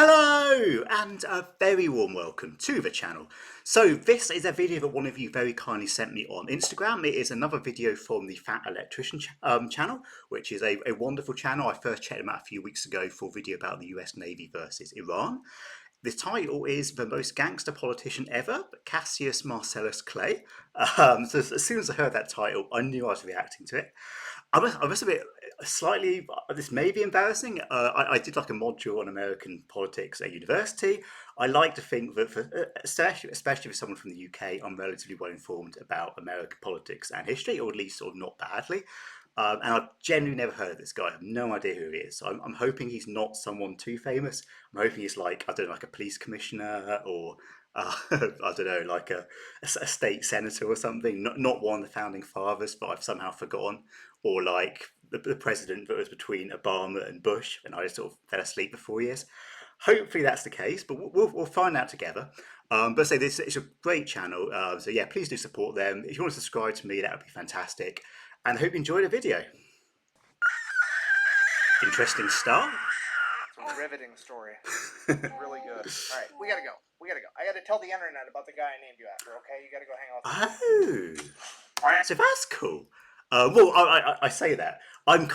Hello and a very warm welcome to the channel. So this is a video that one of you very kindly sent me on Instagram. It is another video from the Fat Electrician channel, which is a wonderful channel. I first checked them out a few weeks ago for a video about the US Navy versus Iran. The title is The Most Gangster Politician Ever, Cassius Marcellus Clay. So as soon as I heard that title, I knew I was reacting to it. I must admit, slightly, this may be embarrassing. I did like a module on American politics at university. I like to think that, especially for someone from the UK, I'm relatively well informed about American politics and history, or at least sort of not badly. And I've genuinely never heard of this guy. I have no idea who he is. So I'm hoping he's not someone too famous. I'm hoping he's like, I don't know, like a police commissioner or I don't know, like a state senator or something. Not one of the founding fathers, but I've somehow forgotten. Or like the president that was between Obama and Bush, and I just sort of fell asleep for 4 years. Hopefully that's the case, but we'll find out together. But say this it's a great channel, so yeah, please do support them. If you want to subscribe to me, that would be fantastic. And I hope you enjoyed the video. Interesting start. It's a riveting story. Really good. All right, we gotta go. I gotta tell the internet about the guy I named you after. Okay, you gotta go hang out with Oh, All right. so that's cool. Well, I say that. I'm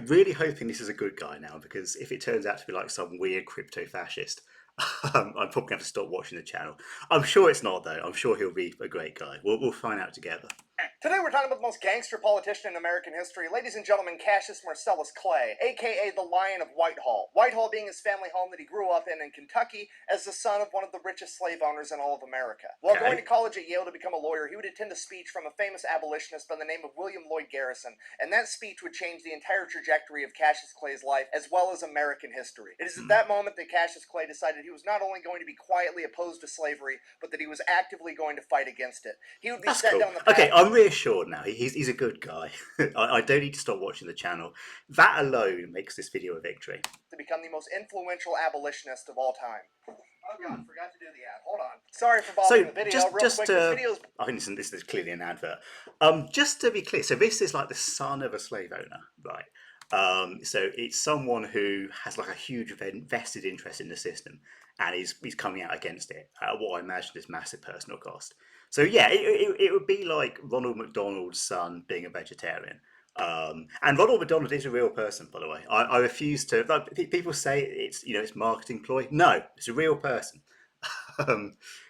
really hoping this is a good guy now, because if it turns out to be like some weird crypto fascist, I'm probably going to have to stop watching the channel. I'm sure it's not, though. I'm sure he'll be a great guy. We'll find out together. Today we're talking about the most gangster politician in American history. Ladies and gentlemen, Cassius Marcellus Clay, a.k.a. the Lion of Whitehall. Whitehall being his family home that he grew up in Kentucky as the son of one of the richest slave owners in all of America. While going to college at Yale to become a lawyer, he would attend a speech from a famous abolitionist by the name of William Lloyd Garrison, and that speech would change the entire trajectory of Cassius Clay's life as well as American history. It is at that moment that Cassius Clay decided he was not only going to be quietly opposed to slavery, but that he was actively going to fight against it. He would be set down the path. Okay, I'm reassured now. He's a good guy. I don't need to stop watching the channel. That alone makes this video a victory. To become the most influential abolitionist of all time. Oh god, forgot to do the ad. Hold on. Sorry for bothering the video. I think this is clearly an advert. Just to be clear, so this is like the son of a slave owner, right? So it's someone who has like a huge vested interest in the system, and he's coming out against it at what I imagine is massive personal cost. So yeah, it would be like Ronald McDonald's son being a vegetarian. And Ronald McDonald is a real person, by the way. I refuse to. Like, people say it's marketing ploy. No, it's a real person.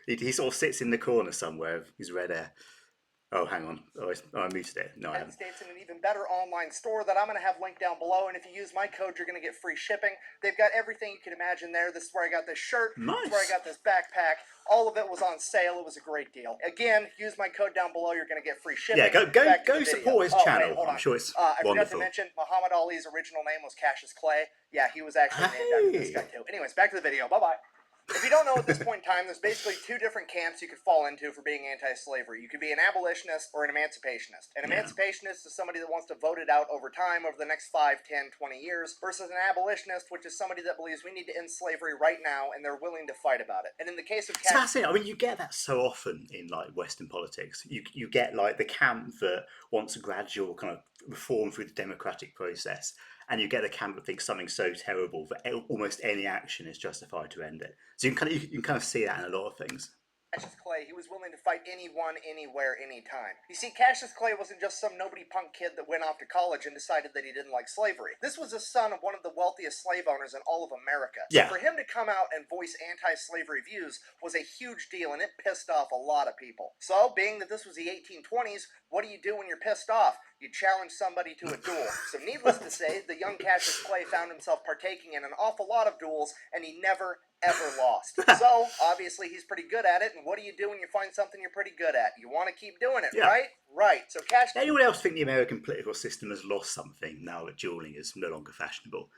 He sort of sits in the corner somewhere with his red hair. Oh, hang on. I muted it. No, I haven't. States in an even better online store that I'm going to have linked down below. And if you use my code, you're going to get free shipping. They've got everything you can imagine there. This is where I got this shirt. Nice. This is where I got this backpack. All of it was on sale. It was a great deal. Again, use my code down below. You're going to get free shipping. Yeah, go support his channel. I'm sure it's wonderful. I forgot to mention, Muhammad Ali's original name was Cassius Clay. Yeah, he was actually named after this guy too. Anyways, back to the video. Bye-bye. If you don't know at this point in time, there's basically two different camps you could fall into for being anti-slavery. You could be an abolitionist or an emancipationist. An emancipationist is somebody that wants to vote it out over time, over the next 5, 10, 20 years, versus an abolitionist, which is somebody that believes we need to end slavery right now, and they're willing to fight about it. And in the case of so that's it. I mean, you get that so often in like Western politics. You get like the camp that wants a gradual kind of reform through the democratic process, and you get the camp that thinks something so terrible that almost any action is justified to end it. So you can kind of see that in a lot of things. Cassius Clay, he was willing to fight anyone, anywhere, anytime. You see, Cassius Clay wasn't just some nobody punk kid that went off to college and decided that he didn't like slavery. This was the son of one of the wealthiest slave owners in all of America. Yeah. So for him to come out and voice anti-slavery views was a huge deal, and it pissed off a lot of people. So, being that this was the 1820s, what do you do when you're pissed off? You challenge somebody to a duel. So needless to say, the young Cassius Clay found himself partaking in an awful lot of duels, and he never ever lost. So, obviously, he's pretty good at it, and what do you do when you find something you're pretty good at? You want to keep doing it, right? Right. So Cassius... Anyone else think the American political system has lost something now that dueling is no longer fashionable?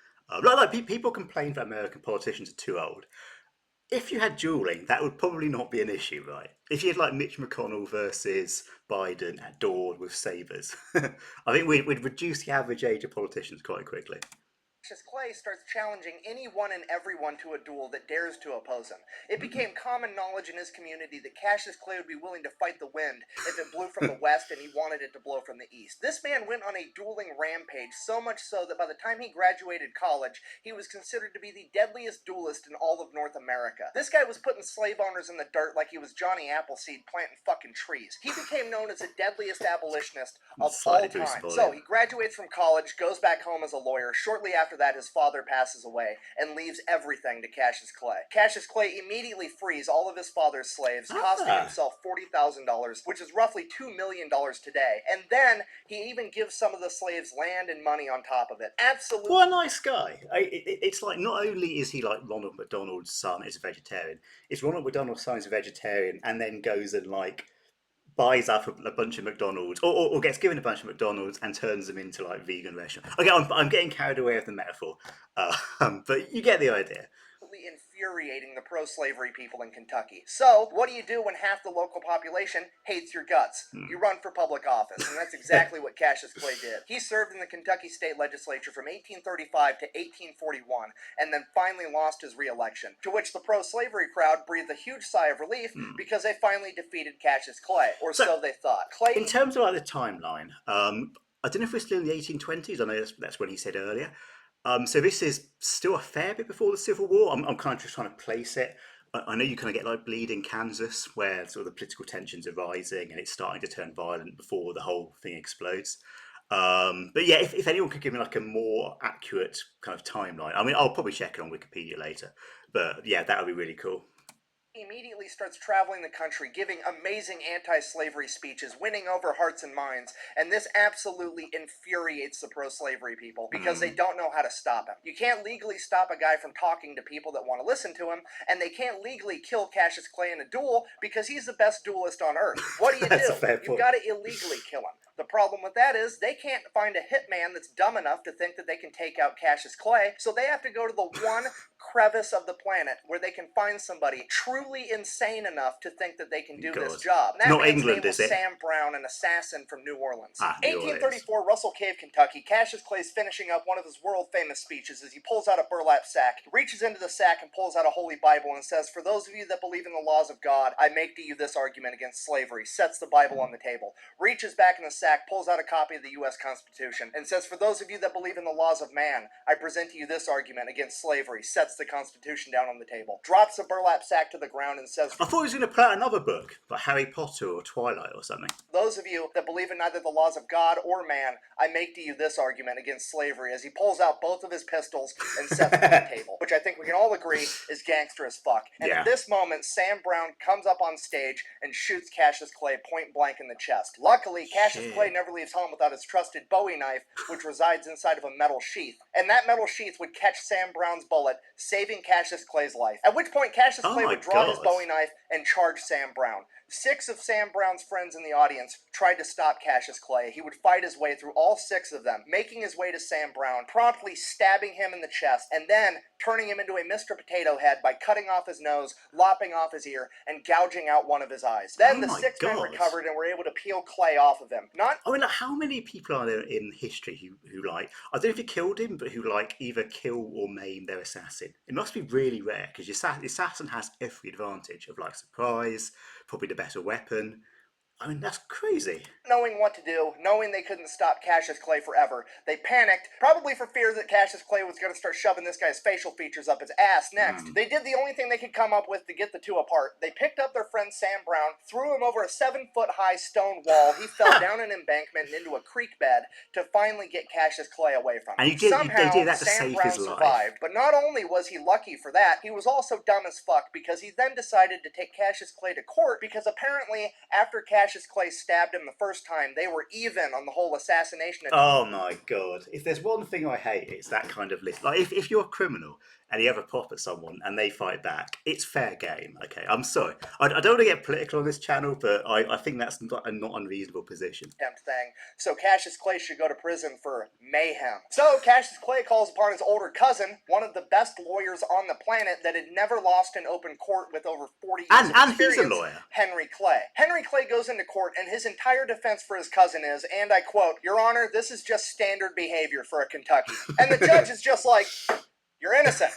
People complain that American politicians are too old. If you had dueling, that would probably not be an issue, right? If you had like Mitch McConnell versus Biden at dawn with sabers, I think we'd reduce the average age of politicians quite quickly. Cassius Clay starts challenging anyone and everyone to a duel that dares to oppose him. It became common knowledge in his community that Cassius Clay would be willing to fight the wind if it blew from the west and he wanted it to blow from the east. This man went on a dueling rampage, so much so that by the time he graduated college, he was considered to be the deadliest duelist in all of North America. This guy was putting slave owners in the dirt like he was Johnny Appleseed planting fucking trees. He became known as the deadliest abolitionist of all time. So he graduates from college, goes back home as a lawyer. Shortly after that, his father passes away and leaves everything to Cassius Clay. Cassius Clay immediately frees all of his father's slaves, costing himself $40,000, which is roughly $2 million today. And then he even gives some of the slaves land and money on top of it. Absolutely. What a nice guy. It's like, not only is he like Ronald McDonald's son is a vegetarian, it's Ronald McDonald's son is a vegetarian and then goes and like buys up a bunch of McDonald's or gets given a bunch of McDonald's and turns them into like vegan restaurants. Okay, I'm getting carried away with the metaphor, but you get the idea. Infuriating the pro-slavery people in Kentucky. So, what do you do when half the local population hates your guts? You run for public office, and that's exactly what Cassius Clay did. He served in the Kentucky state legislature from 1835 to 1841, and then finally lost his re-election, to which the pro-slavery crowd breathed a huge sigh of relief because they finally defeated Cassius Clay, or so they thought. Clay, in terms of like the timeline, I don't know if we're still in the 1820s. I know that's when he said earlier. So this is still a fair bit before the Civil War. I'm kind of just trying to place it. I know you kind of get like Bleeding Kansas, where sort of the political tensions are rising and it's starting to turn violent before the whole thing explodes. But yeah, if anyone could give me like a more accurate kind of timeline, I mean, I'll probably check it on Wikipedia later. But yeah, that would be really cool. Immediately starts traveling the country, giving amazing anti-slavery speeches, winning over hearts and minds, and this absolutely infuriates the pro-slavery people because they don't know how to stop him. You can't legally stop a guy from talking to people that want to listen to him, and they can't legally kill Cassius Clay in a duel because he's the best duelist on earth. What do? You've got to illegally kill him. The problem with that is they can't find a hitman that's dumb enough to think that they can take out Cassius Clay, so they have to go to the one crevice of the planet where they can find somebody truly insane enough to think that they can do this job. And that Not England, is it? Sam Brown, an assassin from New Orleans. New 1834, Russell Cave, Kentucky. Cassius Clay's finishing up one of his world-famous speeches as he pulls out a burlap sack, reaches into the sack and pulls out a holy Bible and says, "For those of you that believe in the laws of God, I make to you this argument against slavery," sets the Bible on the table, reaches back in the sack, pulls out a copy of the U.S. Constitution, and says, "For those of you that believe in the laws of man, I present to you this argument against slavery," sets the Constitution down on the table, drops the burlap sack to the ground and says, I thought he was going to put out another book, like Harry Potter or Twilight or something. "Those of you that believe in neither the laws of God or man, I make to you this argument against slavery," as he pulls out both of his pistols and sets them on the table, which I think we can all agree is gangster as fuck. And at this moment, Sam Brown comes up on stage and shoots Cassius Clay point blank in the chest. Luckily, Cassius Clay never leaves home without his trusted Bowie knife, which resides inside of a metal sheath. And that metal sheath would catch Sam Brown's bullet, saving Cassius Clay's life. At which point, Cassius Clay would draw his Bowie knife and charge Sam Brown. 6 of Sam Brown's friends in the audience tried to stop Cassius Clay. He would fight his way through all 6 of them, making his way to Sam Brown, promptly stabbing him in the chest, and then turning him into a Mr. Potato Head by cutting off his nose, lopping off his ear, and gouging out one of his eyes. Then the 6 men recovered and were able to peel Clay off of him. I mean, like, how many people are there in history who like, I don't know if he killed him, but who like either kill or maim their assassin? It must be really rare, because your assassin has every advantage of like surprise, probably the better weapon. I mean, that's crazy. Knowing what to do, knowing they couldn't stop Cassius Clay forever, they panicked, probably for fear that Cassius Clay was going to start shoving this guy's facial features up his ass next. They did the only thing they could come up with to get the two apart. They picked up their friend Sam Brown, threw him over a 7-foot-high stone wall. He fell down an embankment and into a creek bed to finally get Cassius Clay away from him. And they did that to save his life. Survived, but not only was he lucky for that, he was also dumb as fuck, because he then decided to take Cassius Clay to court, because apparently after Cassius Clay stabbed him the first time, they were even on the whole assassination attempt. Oh my god. If there's one thing I hate, it's that kind of list. Like, if you're a criminal and you have a pop at someone and they fight back, it's fair game. Okay, I'm sorry. I don't want to get political on this channel, but I think that's not a not unreasonable position. Thing. So Cassius Clay should go to prison for mayhem. So Cassius Clay calls upon his older cousin, one of the best lawyers on the planet that had never lost an open court with over 40 years of experience. And he's a lawyer. Henry Clay. Henry Clay goes into court and his entire defense for his cousin is, and I quote, "Your Honor, this is just standard behavior for a Kentucky." And the judge is just like, "You're innocent.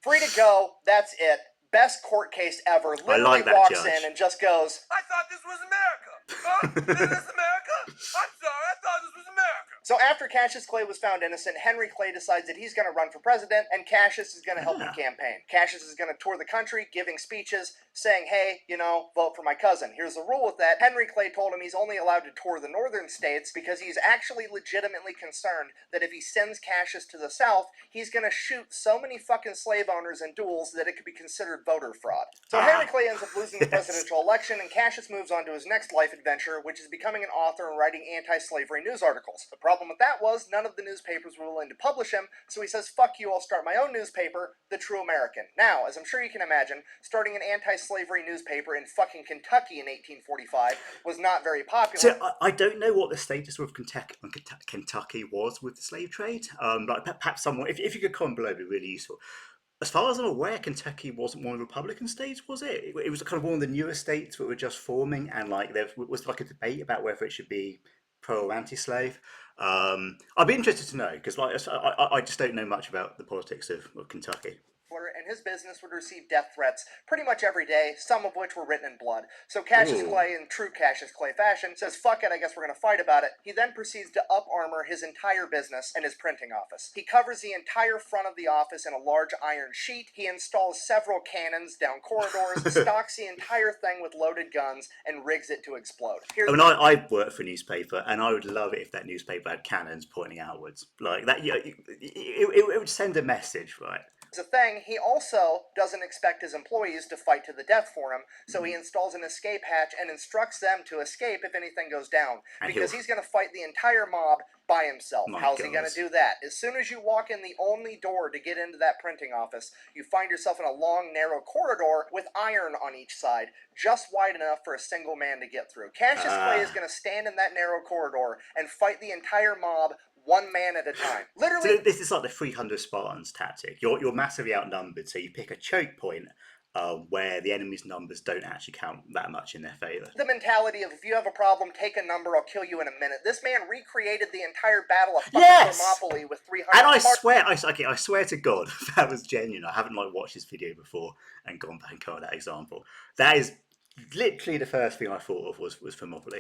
Free to go. That's it. Best court case ever." Literally walks in and just goes, "I thought this was America. Huh? Is this America? I'm sorry, I thought this was America." So after Cassius Clay was found innocent, Henry Clay decides that he's going to run for president, and Cassius is going to help him campaign. Cassius is going to tour the country, giving speeches, saying, hey, you know, vote for my cousin. Here's the rule with that. Henry Clay told him he's only allowed to tour the northern states because he's actually legitimately concerned that if he sends Cassius to the south, he's going to shoot so many fucking slave owners in duels that it could be considered voter fraud. So Henry Clay ends up losing the presidential election, and Cassius moves on to his next life adventure, which is becoming an author and writing anti-slavery news articles. The problem with that was none of the newspapers were willing to publish him, so he says, fuck you, I'll start my own newspaper, The True American. Now, as I'm sure you can imagine, starting an anti-slavery newspaper in fucking Kentucky in 1845 was not very popular. So I don't know what the status of Kentucky was with the slave trade. Like perhaps someone, if you could comment below, it'd be really useful. As far as I'm aware, Kentucky wasn't one of the Republican states, was it? It was kind of one of the newer states that were just forming, and like there was like a debate about whether it should be pro or anti-slave. I'd be interested to know because like I just don't know much about the politics of Kentucky. And his business would receive death threats pretty much every day, some of which were written in blood. So Cassius Clay, in true Cassius Clay fashion, says, fuck it, I guess we're going to fight about it. He then proceeds to up-armor his entire business and his printing office. He covers the entire front of the office in a large iron sheet. He installs several cannons down corridors, stocks the entire thing with loaded guns, and rigs it to explode. I work for a newspaper, and I would love it if that newspaper had cannons pointing outwards. Like that, it would send a message, right? The thing, he also doesn't expect his employees to fight to the death for him, so he installs an escape hatch and instructs them to escape if anything goes down, because he's going to fight the entire mob by himself. How's he going to do that? As soon as you walk in the only door to get into that printing office, you find yourself in a long, narrow corridor with iron on each side, just wide enough for a single man to get through. Cassius Clay is going to stand in that narrow corridor and fight the entire mob one man at a time. Literally. So this is like the 300 Spartans tactic. You're massively outnumbered, so you pick a choke point where the enemy's numbers don't actually count that much in their favor. The mentality of, if you have a problem, take a number, I'll kill you in a minute. This man recreated the entire Battle of fucking Thermopylae with 300 And I swear to God, that was genuine. I haven't like watched this video before and gone back and covered that example. That is literally the first thing I thought of was Thermopylae.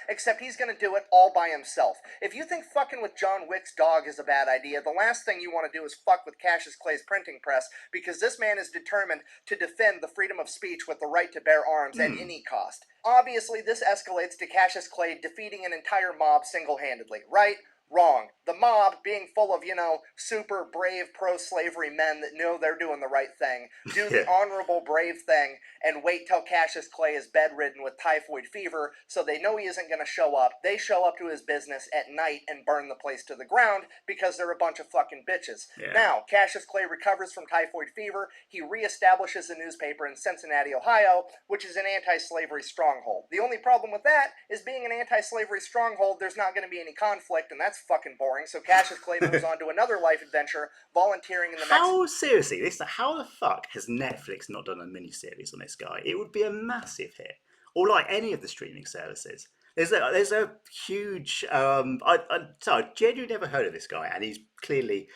Except he's going to do it all by himself. If you think fucking with John Wick's dog is a bad idea, the last thing you want to do is fuck with Cassius Clay's printing press, because this man is determined to defend the freedom of speech with the right to bear arms at any cost. Obviously, this escalates to Cassius Clay defeating an entire mob single-handedly, right? Wrong. The mob, being full of, you know, super brave pro-slavery men that know they're doing the right thing, do the honorable brave thing and wait till Cassius Clay is bedridden with typhoid fever so they know he isn't going to show up. They show up to his business at night and burn the place to the ground because they're a bunch of fucking bitches. Now, Cassius Clay recovers from typhoid fever. He reestablishes a newspaper in Cincinnati, Ohio, which is an anti-slavery stronghold. The only problem with that is being an anti-slavery stronghold, there's not going to be any conflict, and that's fucking boring. So Cassius Clay moves on to another life adventure, volunteering in the How the fuck has Netflix not done a miniseries on this guy? It would be a massive hit, or like any of the streaming services. There's a huge. I genuinely never heard of this guy, and he's clearly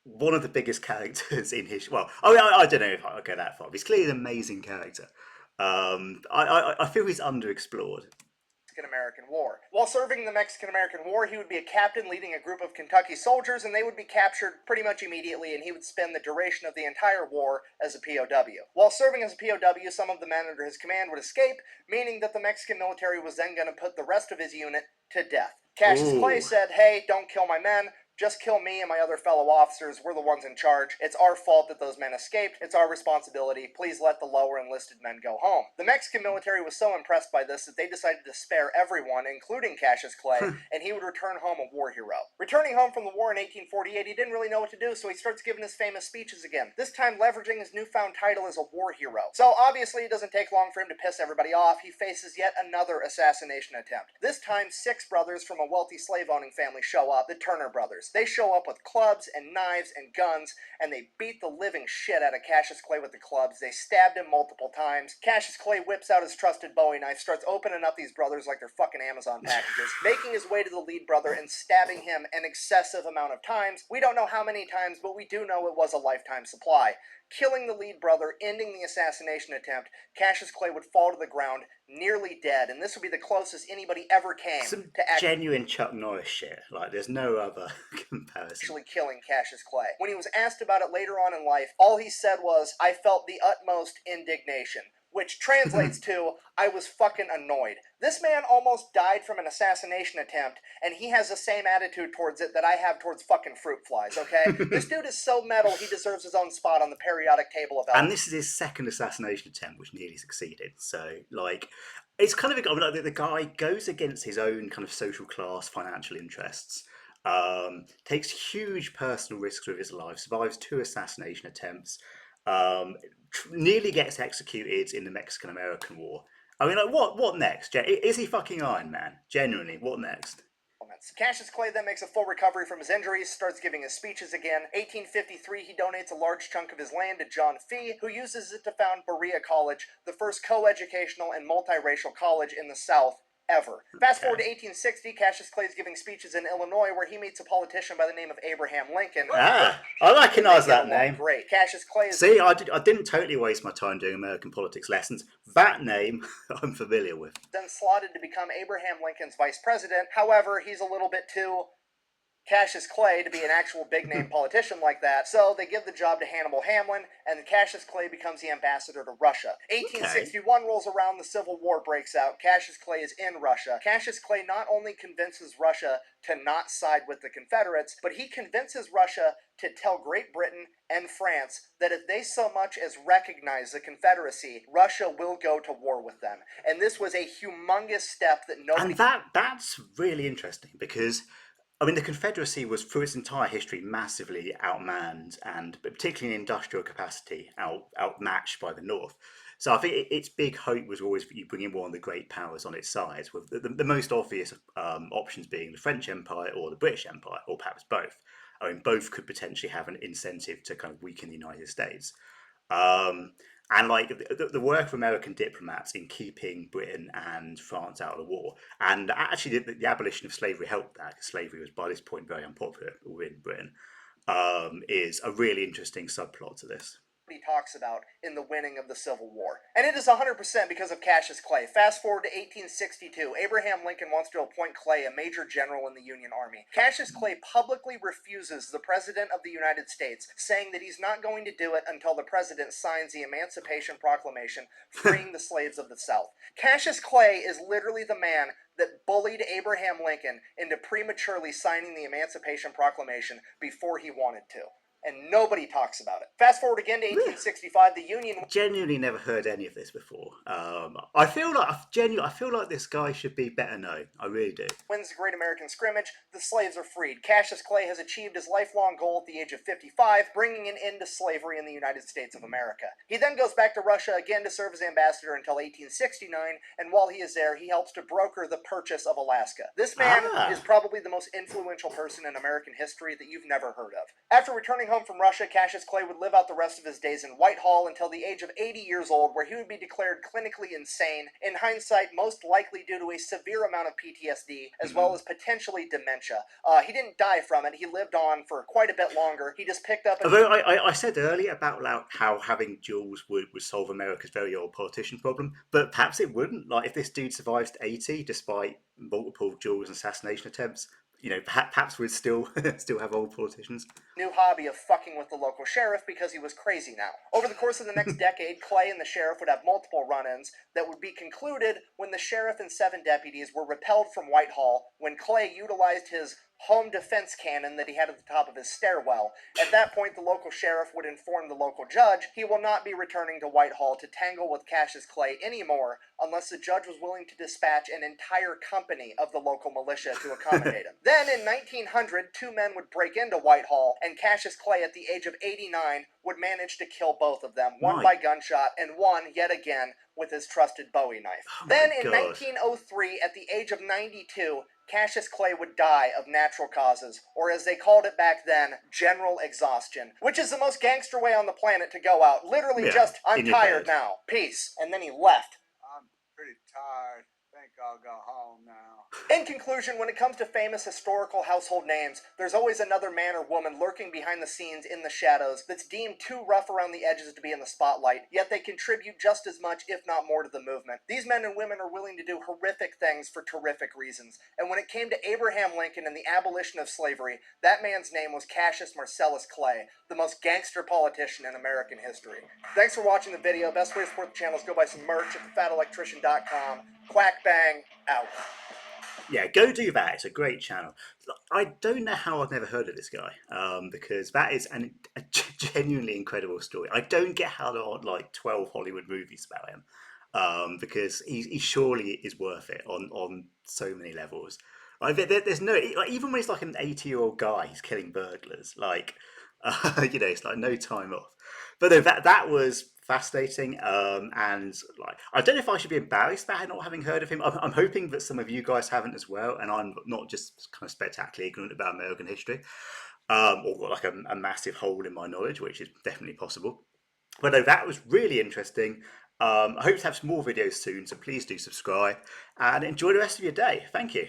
one of the biggest characters in his. Well, I don't know if I'll go that far. But he's clearly an amazing character. I feel he's underexplored. Mexican-American War. While serving the Mexican-American War, he would be a captain leading a group of Kentucky soldiers, and they would be captured pretty much immediately, and he would spend the duration of the entire war as a POW. While serving as a POW, some of the men under his command would escape, meaning that the Mexican military was then going to put the rest of his unit to death. Cassius Clay said, hey, don't kill my men. Just kill me and my other fellow officers. We're the ones in charge. It's our fault that those men escaped. It's our responsibility. Please let the lower enlisted men go home. The Mexican military was so impressed by this that they decided to spare everyone, including Cassius Clay, and he would return home a war hero. Returning home from the war in 1848, he didn't really know what to do, so he starts giving his famous speeches again, this time leveraging his newfound title as a war hero. So obviously it doesn't take long for him to piss everybody off. He faces yet another assassination attempt. This time 6 brothers from a wealthy slave-owning family show up, the Turner brothers. They show up with clubs and knives and guns, and they beat the living shit out of Cassius Clay with the clubs. They stabbed him multiple times. Cassius Clay whips out his trusted Bowie knife, starts opening up these brothers like they're fucking Amazon packages, making his way to the lead brother and stabbing him an excessive amount of times. We don't know how many times, but we do know it was a lifetime supply. Killing the lead brother, ending the assassination attempt, Cassius Clay would fall to the ground, nearly dead, and this would be the closest anybody ever came Some to genuine Chuck Norris shit. Like, there's no other comparison. actually killing Cassius Clay. When he was asked about it later on in life, all he said was, "I felt the utmost indignation," which translates to, I was fucking annoyed. This man almost died from an assassination attempt, and he has the same attitude towards it that I have towards fucking fruit flies, okay? This dude is so metal, he deserves his own spot on the periodic table of elements. And this is his second assassination attempt, which nearly succeeded. So, like, it's kind of like the guy goes against his own kind of social class, financial interests, takes huge personal risks with his life, survives 2 assassination attempts, nearly gets executed in the Mexican-American War. I mean, like, what next? Is he fucking Iron Man? Genuinely, what next? Cassius Clay then makes a full recovery from his injuries, starts giving his speeches again. 1853, he donates a large chunk of his land to John Fee, who uses it to found Berea College, the first co-educational and multiracial college in the South ever. Fast forward to 1860, Cassius Clay is giving speeches in Illinois where he meets a politician by the name of Abraham Lincoln. Ah, I recognise that name. Great. Cassius Clay is... See, I didn't totally waste my time doing American politics lessons. That name I'm familiar with. Then slotted to become Abraham Lincoln's vice president. However, he's a little bit too Cassius Clay to be an actual big-name politician like that, so they give the job to Hannibal Hamlin, and Cassius Clay becomes the ambassador to Russia. 1861 rolls around, the Civil War breaks out. Cassius Clay is in Russia. Cassius Clay not only convinces Russia to not side with the Confederates, but he convinces Russia to tell Great Britain and France that if they so much as recognize the Confederacy, Russia will go to war with them. And this was a humongous step that nobody... And that's really interesting because, I mean, the Confederacy was, through its entire history, massively outmanned and, particularly in industrial capacity, outmatched by the North. So I think its big hope was always you bring in one of the great powers on its side, with the most obvious options being the French Empire or the British Empire, or perhaps both. I mean, both could potentially have an incentive to kind of weaken the United States. And like the work of American diplomats in keeping Britain and France out of the war, and actually the abolition of slavery helped that, because slavery was by this point very unpopular within Britain, is a really interesting subplot to this. He talks about in the winning of the Civil War. And it is 100% because of Cassius Clay. Fast forward to 1862. Abraham Lincoln wants to appoint Clay a major general in the Union Army. Cassius Clay publicly refuses the President of the United States, saying that he's not going to do it until the President signs the Emancipation Proclamation freeing the slaves of the South. Cassius Clay is literally the man that bullied Abraham Lincoln into prematurely signing the Emancipation Proclamation before he wanted to. And nobody talks about it. Fast forward again to 1865, the Union... Genuinely never heard any of this before. I feel like this guy should be better known. I really do. Wins the Great American Scrimmage, the slaves are freed. Cassius Clay has achieved his lifelong goal at the age of 55, bringing an end to slavery in the United States of America. He then goes back to Russia again to serve as ambassador until 1869, and while he is there, he helps to broker the purchase of Alaska. This man is probably the most influential person in American history that you've never heard of. After returning home from Russia, Cassius Clay would live out the rest of his days in Whitehall until the age of 80 years old, where he would be declared clinically insane, in hindsight most likely due to a severe amount of PTSD, as well as potentially dementia. He didn't die from it, he lived on for quite a bit longer. He just picked up... Although I said earlier about how having duels would solve America's very old politician problem, but perhaps it wouldn't. Like, if this dude survives to 80 despite multiple duels and assassination attempts, you know, perhaps we'd still have old politicians. new hobby of fucking with the local sheriff because he was crazy now. Over the course of the next decade, Clay and the sheriff would have multiple run-ins that would be concluded when the sheriff and 7 deputies were repelled from Whitehall when Clay utilized his home defense cannon that he had at the top of his stairwell. At that point, the local sheriff would inform the local judge he will not be returning to Whitehall to tangle with Cassius Clay anymore unless the judge was willing to dispatch an entire company of the local militia to accommodate him. Then in 1900, 2 men would break into Whitehall, and Cassius Clay at the age of 89 would manage to kill both of them, one by gunshot and one, yet again, with his trusted Bowie knife. Then in 1903, at the age of 92, Cassius Clay would die of natural causes, or as they called it back then, general exhaustion, which is the most gangster way on the planet to go out. Literally just, I'm tired now. Peace. And then he left. I'm pretty tired. Think I'll go home now. In conclusion, when it comes to famous historical household names, there's always another man or woman lurking behind the scenes in the shadows that's deemed too rough around the edges to be in the spotlight, yet they contribute just as much, if not more, to the movement. These men and women are willing to do horrific things for terrific reasons, and when it came to Abraham Lincoln and the abolition of slavery, that man's name was Cassius Marcellus Clay, the most gangster politician in American history. Thanks for watching the video. Best way to support the channel is go buy some merch at thefatelectrician.com. Quack bang, out. Yeah, go do that. It's a great channel. I don't know how I've never heard of this guy, because that is a genuinely incredible story. I don't get how there aren't like 12 Hollywood movies about him, because he surely is worth it on so many levels. Like, there's no, like, even when he's like an 80-year-old guy, he's killing burglars. Like, it's like no time off. But no, that was fascinating, and like, I don't know if I should be embarrassed about not having heard of him. I'm hoping that some of you guys haven't as well, and I'm not just kind of spectacularly ignorant about American history, or got like a massive hole in my knowledge, which is definitely possible. But no, that was really interesting. I hope to have some more videos soon, so please do subscribe and enjoy the rest of your day. Thank you.